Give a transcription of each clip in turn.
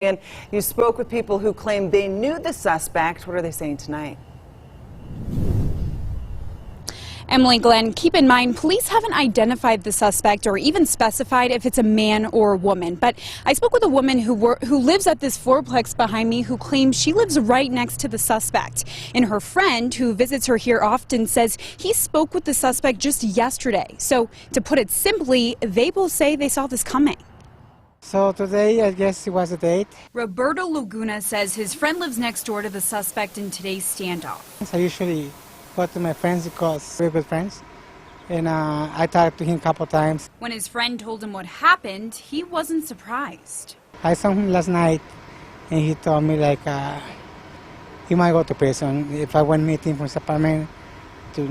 And you spoke with people who claim they knew the suspect. What are they saying tonight? Emily, Glenn, keep in mind, police haven't identified the suspect or even specified if it's a man or a woman. But I spoke with a woman who lives at this fourplex behind me who claims she lives right next to the suspect. And her friend, who visits her here often, says he spoke with the suspect just yesterday. So to put it simply, they both say they saw this coming. So today, I guess it was a date. Roberto Laguna says his friend lives next door to the suspect in today's standoff. I usually go to my friends because we're good friends, and I talked to him a couple times. When his friend told him what happened, he wasn't surprised. I saw him last night, and he told me like he might go to prison if I went meeting from his apartment to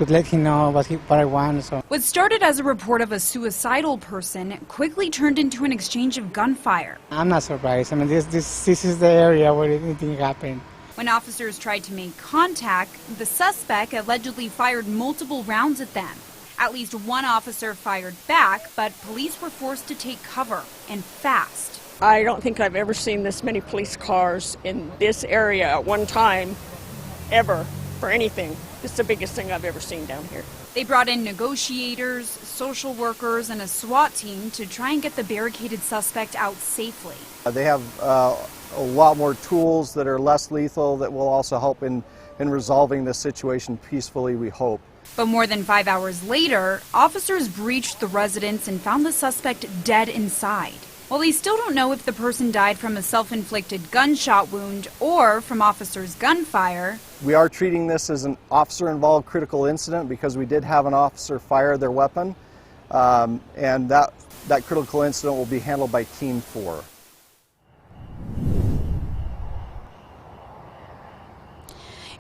let him know what I want. So. What started as a report of a suicidal person quickly turned into an exchange of gunfire. I'm not surprised. I mean, this is the area where anything happened. When officers tried to make contact, the suspect allegedly fired multiple rounds at them. At least one officer fired back, but police were forced to take cover, and fast. I don't think I've ever seen this many police cars in this area at one time, ever, for anything. It's the biggest thing I've ever seen down here. They brought in negotiators, social workers, and a SWAT team to try and get the barricaded suspect out safely. They have a lot more tools that are less lethal that will also help in resolving this situation peacefully, we hope. But more than 5 hours later, officers breached the residence and found the suspect dead inside. While they still don't know if the person died from a self-inflicted gunshot wound or from officers' gunfire. We are treating this as an officer-involved critical incident because we did have an officer fire their weapon, and that critical incident will be handled by Team 4.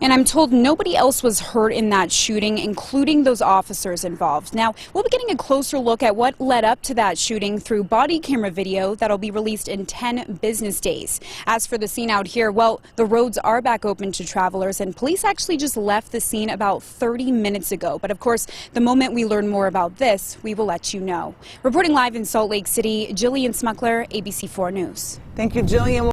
And I'm told nobody else was hurt in that shooting, including those officers involved. Now, we'll be getting a closer look at what led up to that shooting through body camera video that'll be released in 10 business days. As for the scene out here, well, the roads are back open to travelers, and police actually just left the scene about 30 minutes ago. But of course, the moment we learn more about this, we will let you know. Reporting live in Salt Lake City, Jillian Smuckler, ABC4 News. Thank you, Jillian.